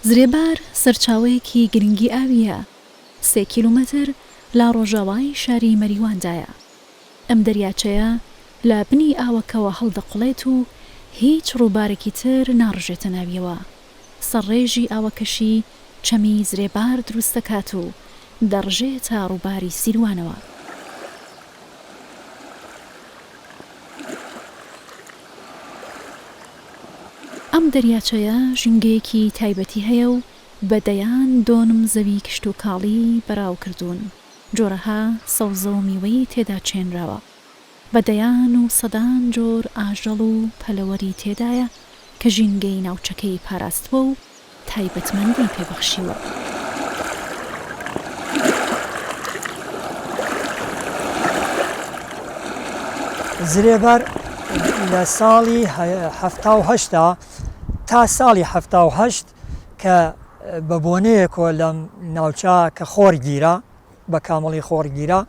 زرێبار سەرچاوەیەکی گرنگی ئاویە 3 کیلومتر لا ڕۆژاوای شاری مەریواندایە. ئەم دەریاچەیە لە بنی ئاوەکەوە هەڵدەقڵێت و هیچ ڕووبارێکی تر ناڕژێتە ناویەوە. سەرڕێژی ئاوەکەشی چەمی زرێبار دروست دەکات و دەڕژێت تا ڕووباری سیروانەوە. ئەم دەریاچەیە ژینگەیەکی تایبەتی هەیە و بەدەیان دۆنم زەوی کشت و کاڵی بەراو کردوون. جۆرەها سەوزە و میوەی تێدا چێنراوە. بەدەیان و سەدان جۆر ئاژەڵ و پەلەوەری تێدایە کە ژینگەی ناوچەکەی پاراستوە و تایبەتمەندی پێبەخشیوە. زرێبەر لە ساڵی 1970 تا ساڵی 1970 کە بە بۆنەیەکەوە لە ناوچە کە خۆرگیرە بە کامەڵی خۆرگیرە،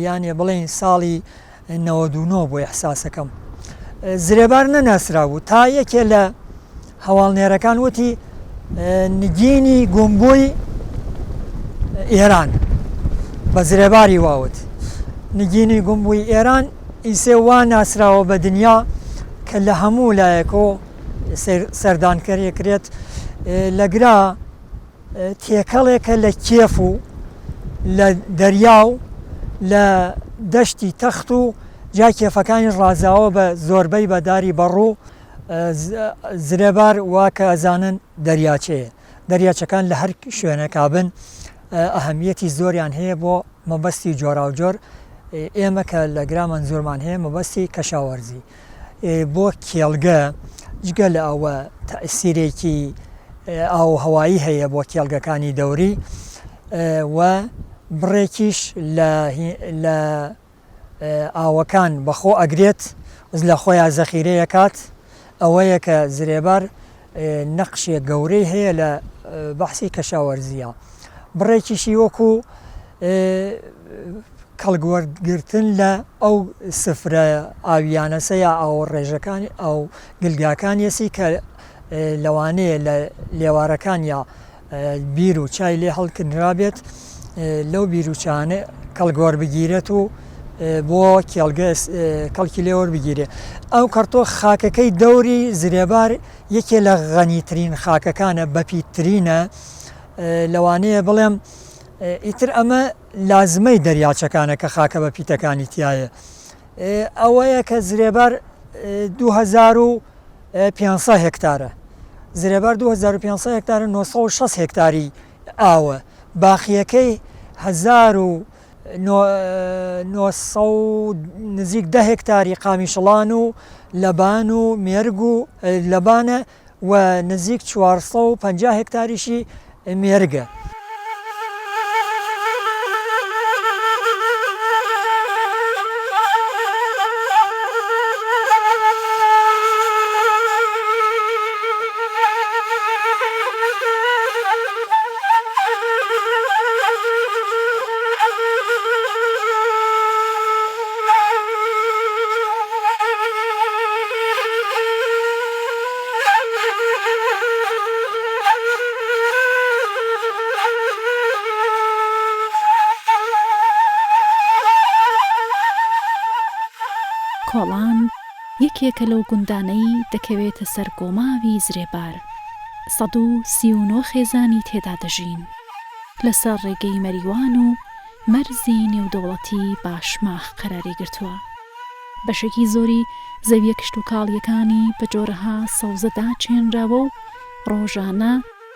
یانێ بڵێن ساڵی 99 بۆ ئەحساسەکەم، زرێبار نەناسرا بوو تا یەکێ لە هەواڵنێرەکان وتی نگینی گومبووی ئێران بە زرێباری واوت. نگینی گومبووی ئێران ئیسێ وا ناسراوە بە دنیا کە لە هەموو لایەکەوە سەردانکەرێکرێت لەگرا تێکەڵێکە لە کێف و لە دەریا و لە دەشتی تەخت و جا کێفەکانی ڕازاوە بە زۆربەی بەداری بەڕوو. زرێبار واکە ئەزانن دەریاچەیە. دەریاچەکان لە هەر شوێنەکا بن ئەهەمیەتی زۆریان هەیە بۆ مەبەستی جۆرا و جۆر. ئێمە کە لە گرامان زۆرمان هەیە مەبەستی کەشاوەرزی. بۆ کێڵگە جگە لە ئەوە تەئسیرێکی ئاو هەوایی هەیە بۆ کێڵگەکانی دەوری و بڕێکیش لە ئاوەکان بەخۆ ئەگرێت لە خۆیان زەخیرەیەکات. ئەوەیە کە زرێبار نەقشێک گەورەی هەیە لە بەحسی کەشاوەرزیە. بڕێکیشی وەکو کەڵگوەرگرتن لە ئەو سفرە ئاویانەسەیە ئاو ڕێژەکانی ئەو گلگاکانیەسی کە لەوانەیە لە لێوارەکان یا بیر و چای لێ هەڵکردرا بێت، لەو بیرروچانە کەڵگۆر بگیرێت و بۆ کەڵکی لێوە بگیرێت. ئەو کەرتۆ خاکەکەی دەوری زرێبار یەکێ لە غەنیترین خاکەکانە، بەپیترینە. لەوانەیە بڵێم ئیتر ئەمە لازمەی دەریاچەکانە کە خاکە بە پیتەکانی تایە. ئەوەیە کە زرێبار 2500 هکتارە. زرێبار 2500 هکتارە، 960 هکتاری ئاوە. باخیەکەی 1900 نزیک 10 هکتاری قامیشڵان و لەبان و مێرگ و لەبانە و نزیک 450 هکتاریشی مێرگە. کۆڵان یەکێکە لەو گوندانەی دەکەوێتە سەر گۆماوی زرێبار. 139 خێزانی تێدا دەژین لەسەر ڕێگەی مەریوان و مەرزی نێودەوڵەتی باشماخ قەراری گرتووە. بەشێکی زۆری زەویە کشت و کاڵیەکانی بە جۆرەها سەوزەدا چێنراوە و ڕۆژانە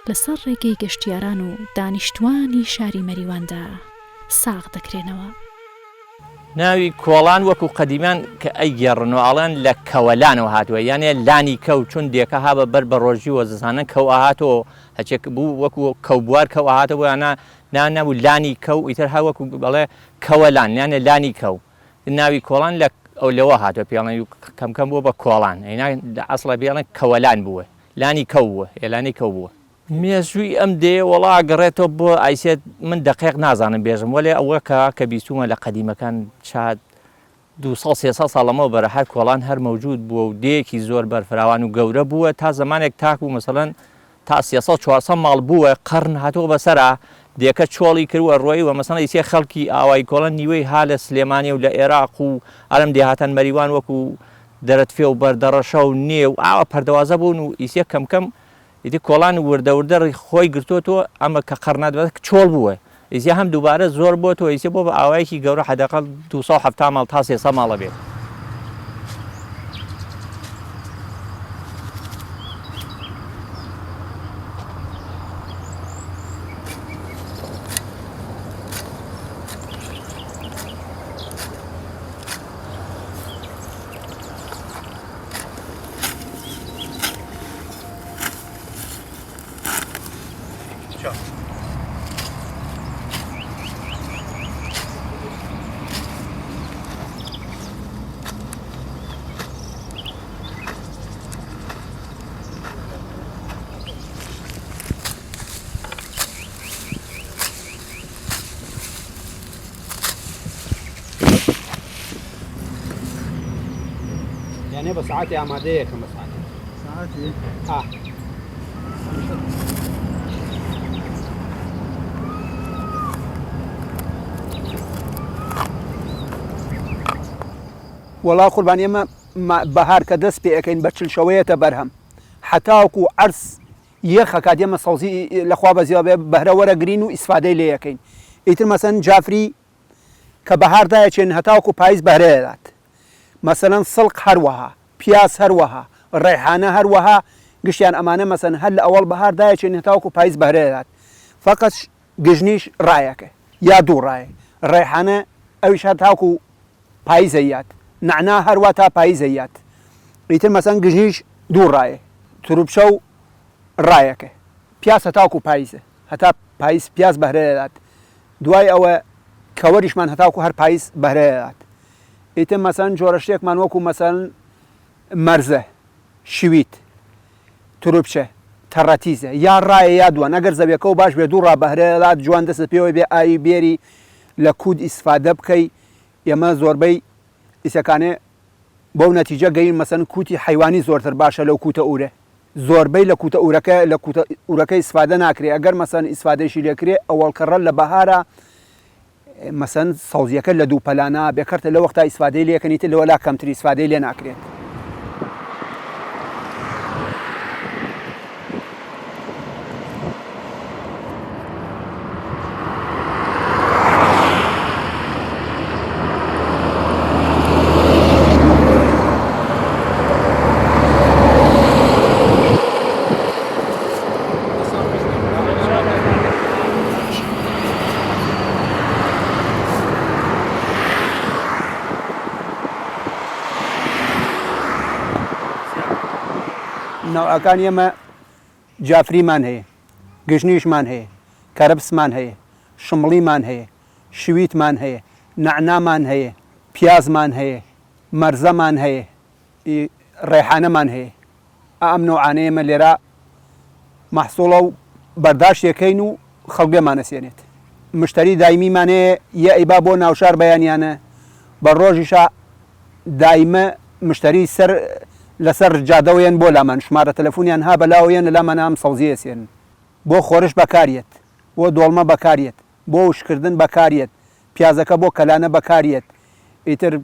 لەسەر ڕێگەی گەشتیاران و دانیشتوانی شاری مەریواندا ساغ دەکرێنەوە. ناوی کۆڵان وەکو قەدیمان کە ئەیگەڕنەوە ئاڵان لە کەوەلانەوە هاتووە، یانێ لانی کەو، چون دێکە ها بە بەر بە ڕۆژی وەزانە کەو ئاهاتەوە هەچێک بوو وەکو کەوبوار کەو ئاهاتەوە یانە نابوو لانی کەو، ئیتر ها وەکو بەڵێ کەوەلان یانێ لانی کەو. ناوی کۆڵان لە ئەو لەوە هاتووە پێڵێن کەمکەم بووە بە کۆڵان، ئەسڵە پێڵێن کەوەلان بووە، لانی کەو بووە، ئێلانی کەو بووە. مێژووی ئەم دێ وەڵا گەڕێتەوە بۆ ئایسێت من دقیق نازانم بێژم، وەلێ ئەوە کە بیستومە لە قەدیمەکان شاد 200-300 ساڵەمەوە بەرە هەر کۆڵان هەر مەوجود بووە و دێکی زۆر بەرفراوان و گەورە بووە تا زمانێک تاک و مەسەڵەن تا 300-400 ماڵ بووە قەرن هاتووە بەسەرا دیەکە چۆڵی کردووە ڕۆی و مەسەڵەن ئیسێ خەڵکی ئاوای کۆڵە نیوەی ها لە سلێمانیە و لە عێراق و ئەرەم دێهاتەن مەریوان وەکو دەرەتفێ و بەردەڕەشە و نێ و ئاوە پەردەوازە بوون و ئیسێ کەمکەم ئیدی کۆڵان وردەوردە خۆی گرتوتەوە ئەمە کە قەرنات چۆڵ بووە ئیسێ هەم دووبارە زۆر بۆتەوە ئیسێ بۆ بە ئاوایەکی گەورە حەداقەڵ 270 ماڵ تا 300 ماڵە بێت. يعني بساعتي عمادية كم ساعتي؟ والله قرباني ما بهار كدس بيكين بتشل شوية برهم حتى أكو عرس يخ كاديما صوزي لخواب زيابه بهرة ورا جرينو استفادة ليكين إتر مثلا جافري كبهار ده يشين حتى أكو بايز بهرة مثلا سلق هروها بياس هروها الريحانة هروها قشيان أمانة مثلا هل أول بهار ده يشين حتى أكو بايز بهرة فقط جنيش رايك يا دو راي الريحانة أوش حتى أكو بايزيات نعنا هرواتا بايزيات إيتر مثلا جنيش دو راي تروبشو رايك بياس هتاكو بايزه هتا بايز بياس بهريات دواي او كوريش من هتاكو هر بايز بهريات إيتر مثلا جورشتك من وكو مثلا مرزه شويت تروبشه تراتيزه يا راي يا دوان اگر زبيكو باش بدو را بهريات جوان دس بيو بي اي بيري لكود استفاده بكي يما زوربي إسكانه بو نتيجة جايين مثلا كوتي حيواني زورتر باشا لو كوتا أوره زوربي لكوتا أوركا استفادة ناكري أجر مثلا استفادة شيء لكري أول كرر لبهارة مثلا صوزيك لدو بلانا بكرت لو وقتها استفادة لي كنيت اللي ولا كم تري استفادة لي ناكري نوع كان يما جافري مان هي قشنيش مان هي كربس مان هي شملي مان هي شويت مان هي نعنا مان هي بياز مان هي مرزة مان هي ريحانة مان هي أم نوعاني من اللي محصوله برداشت يكينو خلقه ما نسينت مشتري دايمي مانه يا إبابو ناوشار بيانيانه بالروجشا دايما مشتري سر لسر جادوين بولا من شمارة تلفونيان ها بلاوين لا منام صوزيسين بو خورش بكاريت بو دولما بكاريت بو شكردن بكاريت بيازك بو كلانه بكاريت إتر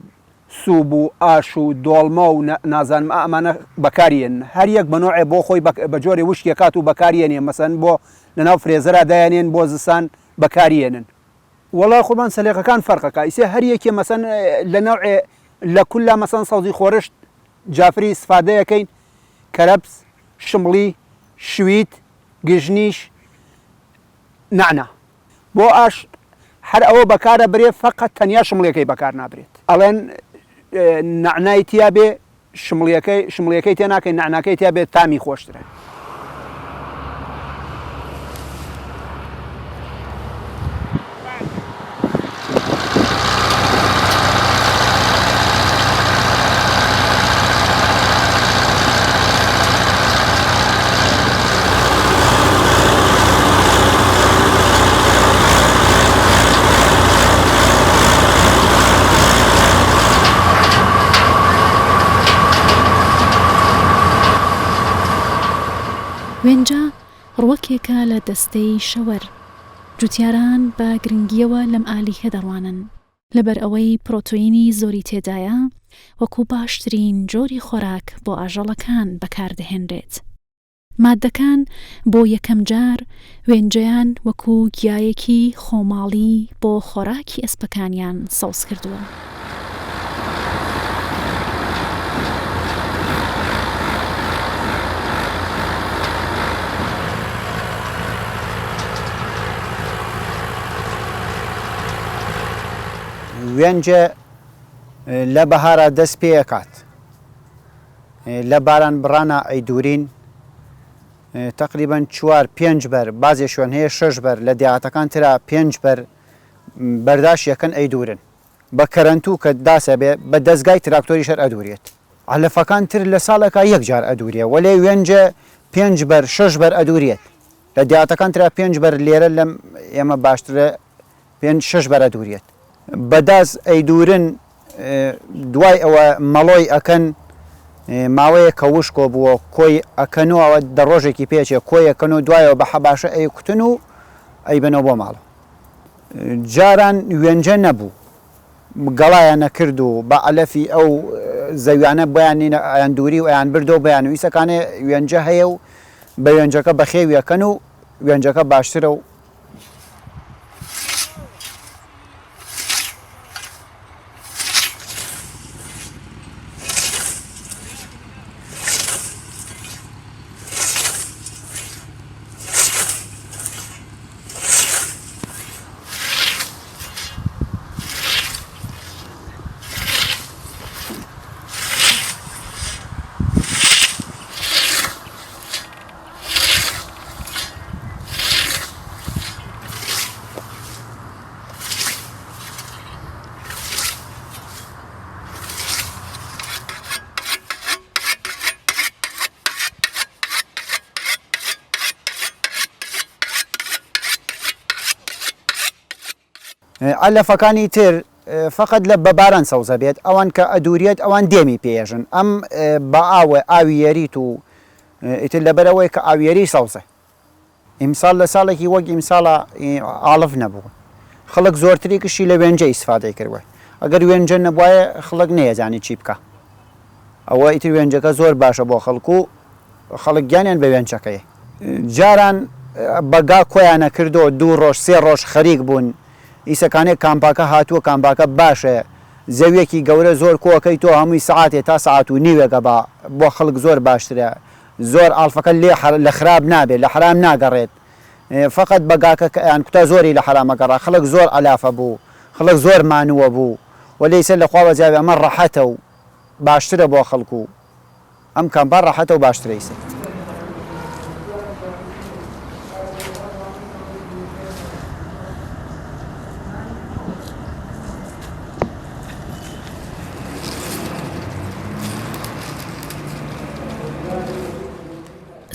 سوبو آشو دولما و نازان ما أمانة بكارين هر يك بنوع بو خوي بجوري وش يكاتو بكارين مثلا بو لناو فريزرا داينين بو زسان بكارين والله خربان سليقة كان فرقك إيسي هر يك مثلا لنوع لكل مثلا صوزي خورش جافري استفاده يكين كربس شملي شويت قجنيش نعنا بو اش هر او بكار بري فقط تنيا شملي كي بكار نابريت الان نعناي تيابي شملي كي تينا كي نعنا كي تيابي تامي خوشتره وێنجا ڕوەکێکە لە دەستەی شەوەر. جوتیاران بە گرنگیەوە لەم ئالیکە دەڕوانن لەبەر ئەوەی پرۆتۆینی زۆری تێدایە وەکو باشترین جۆری خۆراک بۆ ئاژەڵەکان بەکاردەهێنرێت. ماددەکان بۆ یەکەم جار وێنجەیان وەکو گیایەکی خۆماڵی بۆ خۆراکی ئەسپەکانیان سەوز کردووە. وێنجە لە بەهارە دەست پێکات لە باران بڕانە ئەیدورین تقریبان 4-5 بەر بازێ شوێن هەیە 6 بەر لە دیاتەکان ترا 5 بەر بەرداشت یەکەن ئەیدورن بە کەرەنتوو کە داسە بێ بە دەستگای تراکتۆری شەر ئەدورێت علەفەکان تر لە ساڵەکە یەک جار ئەدوریە وەلێ وێنجە 5 بەر 6 بەر ئەدورێت لە دیاتەکان ترا 5 بەر لێرە لەم ئێمە باشترە 5-6 بەر ئەدورێت بەداز ئەیدورن دوای ئەوە مەڵۆی ئەکەن ماوەیە کە وشکۆ بووە کۆی ئەکەنەوە دە ڕۆژێکی پێچێ کۆی ئەکەن و دوایەوە بە حەباشە ئەیکوتن و ئەیبنەوە بۆ ماڵە جاران وێنجە نەبوو گەڵایان نەکرد و بە ئەلەفی ئەو زەویانە بۆیانی ئەیان دووری و ئەیان بردەوە بەیان ویسەکانێ وێنجە هەیە و بە وێنجەکە بەخێوی ئەکەن و وێنجەکە باشترە و علەفەکانی تر فقط لە بەباران سەوزە بێت ئەوان کە ئەدوریێت ئەوان دێمی پێێژن ئەم بە ئاوە ئاوی یەریت و ئیتر لەبەرەوەی کە ئاویێری سەوزە ئیمساڵ لە ساڵێکی وەک ئیمساڵە ئاڵف نەبوو خەڵک زۆرتری کشی لە وێنجە ئیسفادەی کردووە ئەگەر وێنجە نەبوایە خەڵک نەیەزانی چی بکە ئەوە ئیتر وێنجەکە زۆر باشە بۆ خەڵکو و خەڵک گیانیان بە وێنجەکەی جاران بەگا کۆیانە کردو 2 ڕۆژ 3 ڕۆژ خەریک بوون ئیسەکانێک کامپاکە هاتووە کامپاکە باشە زەویەکی گەورە زۆر کۆکەی تۆ هەمووی سعاتێ تا سعات و نیوێگە بۆ خەڵک زۆر باشترە زۆر ئاڵفەکە لە خراب نابێت لە حرام ناگەڕێت فقط بەگاکە کە ئەیان کوتە زۆری لە حرامەگەڕا خەڵک زۆر ئەلافە بوو خەڵک زۆر مانووە بوو وەلەیسەر لە خوا بەجیاوی ئەمە ڕەحەتە و باشترە بۆ خەڵکو ئەم کامپار ڕەحەتە و باشترە ئیسە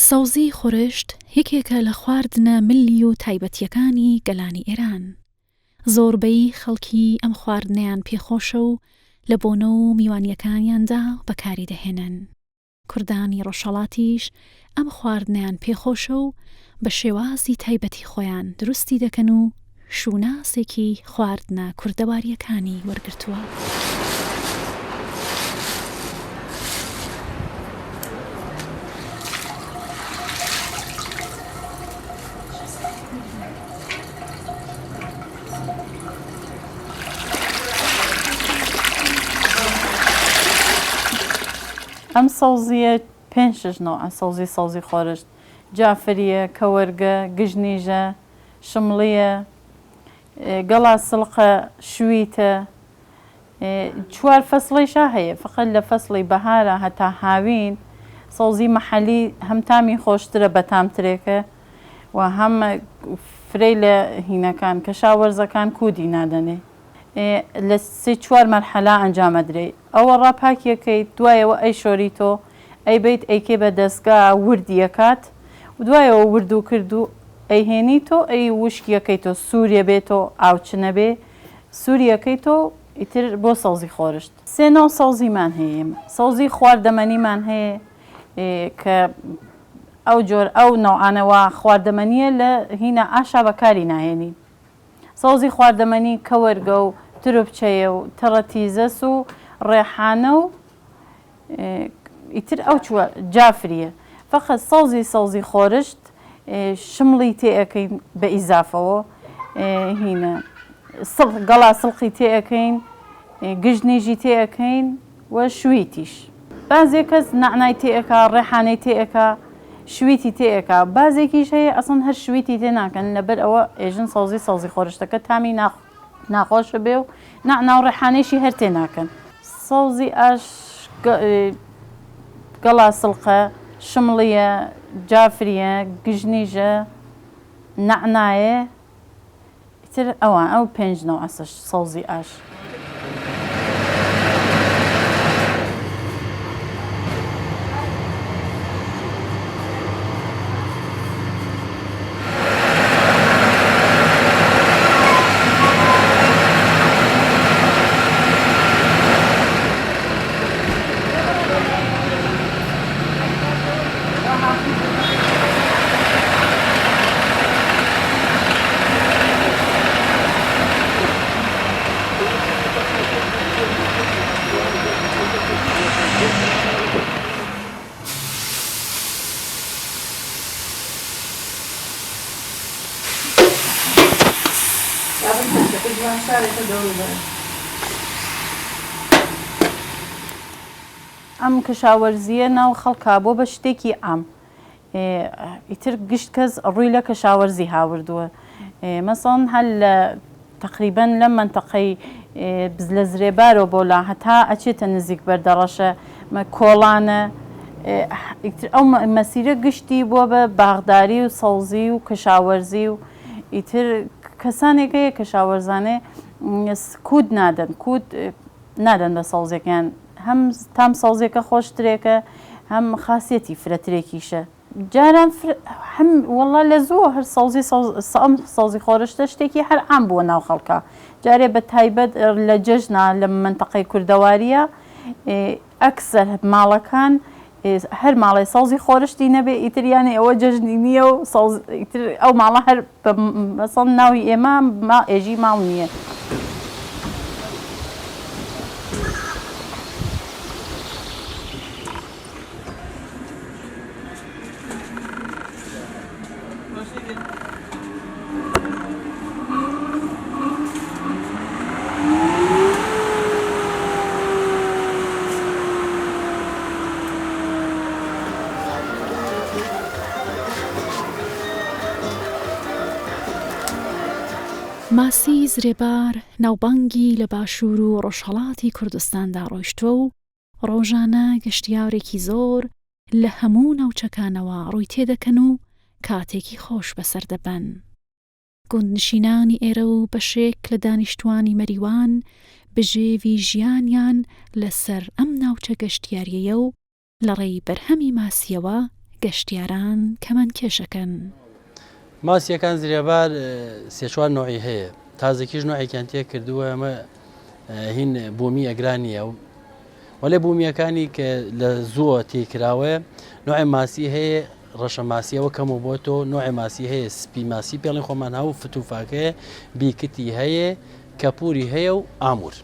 سەوزی خۆرشت یەکێکە لە خواردنە ملی و تایبەتیەکانی گەلانی ئێران. زۆربەی خەڵکی ئەم خواردنیان پێخۆشە و لە بۆنە و میوانیەکانیاندا بەکاری دەهێنن. کوردانی ڕۆژهەڵاتیش ئەم خواردنیان پێخۆشە و بە شێوازی تایبەتی خۆیان دروستی دەکەن و شووناسێکی خواردنە کوردەواریەکانی وەرگرتووە. ئەم سەوزیە 5 نوع سەوزی خۆرشت جافریە کەوەرگە گژنیژە شمڵیە گەڵا سڵقە شویتە 4 فەسڵیشا هەیە فقط لە فەسڵی بەهارە هەتا هاوین سەوزی مەحەلی هەم تامی خۆشترە بە تامترێکە و هەم فرەی لە هینەکان کە شاوەرزەکان کودی نادەنێ لە 3-4 مەرحەلا ئەنجامەدرێ ئەوە ڕاپاکیەکەی دوایەوە ئەی شۆریتۆ ئەی بیت ئەیکێ بە دەستگا وردیەکات و دوایەوە ورد و کرد و ئەیهێنیتۆ ئەی وشکیەکەیتۆ سووریە بێتۆ ئاوچنە بێ سووریەکەیتۆ ئیتر بۆ سەوزی خۆرشت 3 سەوزیمان هەیە سەوزی خواردەمەنیمان هەیە کە ئەو جۆر ئەو نەوعانەوە خواردەمەنیە لە هینە ئاشا بەکاری ناهێنین. سەوزی خواردەمەنی کەوەرگە و ترۆپچەیە و تەڕەتیزەس و ڕێحانە و ئیتر ئەو چوە جافریە. فقط سەوزی خۆرشت شمڵی تێئەکەین بە ئیزافەوە هینە گەڵا سڵقی تێئەکەین گژنیژی تێئەکەین و شویتیش. بازێک کەس نعنای تێئەکا ڕێحانەی تێئەکا شویتی تێئەکا بازێکیش هەیە ئەسڵن هەر شویتی تێ ناکەن لەبەر ئەوە ئێژن سەوزی خۆرشتەکە تامی ناخۆشە بێ و نعنا و ڕێحانەیشی هەر تێ ناکەن. سەوزی ئاش گەڵا سڵقە شمڵیە جافریە گژنیژە نعنایە ئیتر ئەوان ئەو 5 نەوع سەوزی ئاش. ئەم کشاوەرزیە ناو خەڵکا بۆ بە شتێکی ئام ئیتر گشت کەس ڕووی لە کەشاوەرزی هاوردووە. مەسەڵەن هەل لە تقریبەن لەم منتەقەی لە زرێبارەوە بۆ لا هەتا ئەچێتە نزیک بەردەڕەشە کۆڵانە ئەو مەسیرە گشتی بووە بە باغداری و سەوزی و کەشاوەرزی و ئیتر کەسانێکەیە کەشاوەرزانێ کود نادەن کود نادەن بە سەوزەکەیان هەم تام سەوزێکە خۆشترێکە هەم خاصیەتی فرەترێکیشە. جاران هەم وەڵا لە زووە هەر سەوزی خۆرشتە شتێکی هەر عام بووە ناو خەڵکە. جارێ بە تایبەت لە جەژنا لە منتەقەی کوردەواریە ئەکسەر ماڵەکان هەر ماڵی سەوزی خۆرشتی نەبێ ئیتریانی ئەوە جەژنی نییە و ئەو ماڵە هەر بەسەڵ ناوی ئێمە ئێژی ماڵ نییە. ماسی زرێبار ناوبانگی لە باشوور و ڕۆژهەڵاتی کوردستاندا ڕۆیشتووە و ڕۆژانە گەشتیارێکی زۆر لە هەموو ناوچەکانەوە ڕووی تێدەکەن و کاتێکی خۆش بەسەر دەبەن. گوندنشینانی ئێرە و بەشێک لە دانیشتوانی مەریوان بژێوی ژیانیان لەسەر ئەم ناوچە گەشتیاریە و لە ڕێی بەرهەمی ماسیەوە گەشتیاران کەمانکێشەکەن. ماسیەکان زرێبار سێ-چوار نوعی هەیە تازەکیش نوعێکیان تێ کردووە ئەمە هین بوومی ئەگرانیە و وەلێ بوومیەکانی کە لە زووە تێکراوە نوعی ماسی هەیە ڕەشە ماسیەوە کەم و بۆ تۆ نوعی ماسی هەیە سپی ماسی پێڵی خۆمان هاو فتوفاکەیە بیکتی هەیە کەپوری هەیە و ئامور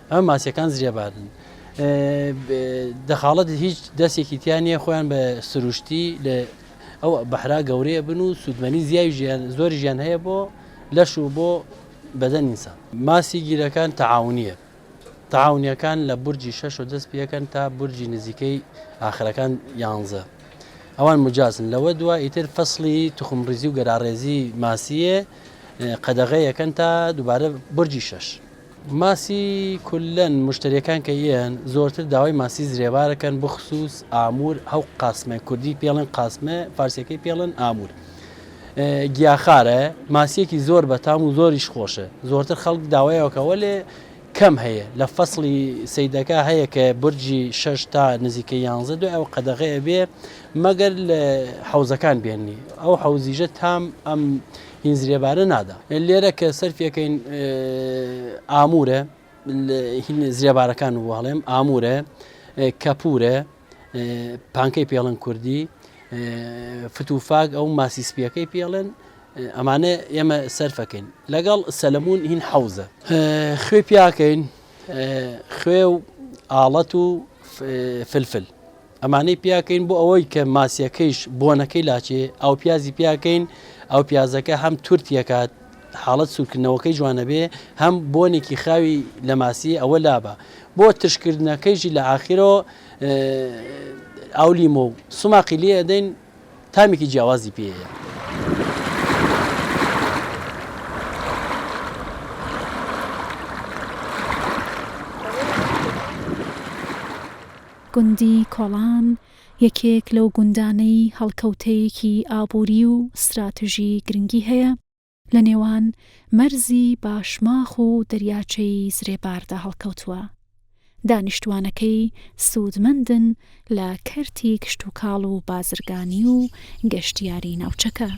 ئەمە ماسیەکان زرێبارن. دەخاڵەت هیچ دەستێکی تیانە خۆیان بە سروشتی لە ئەو بەحرا گەورەیە بن و سوودمەنی زیای زۆری ژیان هەیە بۆ لەش و بۆ بەدەن ئینسان. ماسی گیرەکان تەعاونیە تەعاونیەکان لە بورجی 6 دەست پێەکەن تا بورجی نزیکەی ئاخرەکان 11 ئەوان مجازن. لەوە دووە ئیتر فەسڵی توخمڕیزی و گەراڕێزی ماسیە قەدەغەیەکەن تا دووبارە بورجی 6. ماسی کولەن مشتریەکان کە یەن زۆرتر داوای ماسی زرێبارەکەن بخصوص ئامور ئەو قاسمە کوردی پێڵن قاسمە فارسیەکەی پێڵن ئامور. گیاخارە ماسیەکی زۆر بەتام و زۆریش خۆشە زۆرتر خەڵک داوایەوەکەوە لێ کەم هەیە لە فەسڵی سەیدەکە هەیە کە بورجی 6 تا نزیکە 11 دوای ئەو قەدەغەیە بێ مەگەر لە حەوزەکان بێننی ئەو حەوزیژە تام ئەم هین زرێبارە نادا. لێرە کە سەرفیەکەین ئامورە هین زرێبارەکان و هەڵێم ئامورە کەپورە پانکەی پێڵن کوردی فتوفاک ئەو ماسی سپیەکەی پێڵێن ئەمانە ئێمە سەرفەکەین لەگەڵ سەلەمون هین حەوزە خوێ پیاکەین خوێ و ئاڵەت و فلفل ئەمانەی پیاکەین بۆ ئەوەی کە ماسیەکەیش بۆنەکەی لاچێ ئەو پیازی پیاکەین ئەو پیازەکە هەم تورتیەکات حاڵەت سوورکردنەوەکەی جوانە بێ هەم بۆنێکی خاوی لە ماسی ئەوە لابە بۆ تشکردنەکەیژی لە ئاخیرەوە ئەو لیمۆ و سوماقی لێ ئەدەین تامێکی جیاوازی پێەیە. گوندی کۆڵان یەکێک لەو گوندانەی هەڵکەوتەیەکی ئابووری و استراتژی گرنگی هەیە لە نێوان مەرزی باشماخ و دەریاچەی زرێباردا هەڵکەوتووە. دانیشتوانەکەی سوودمەندن لە کەرتی کشت و کاڵ و بازرگانی و گەشتیاری ناوچەکە.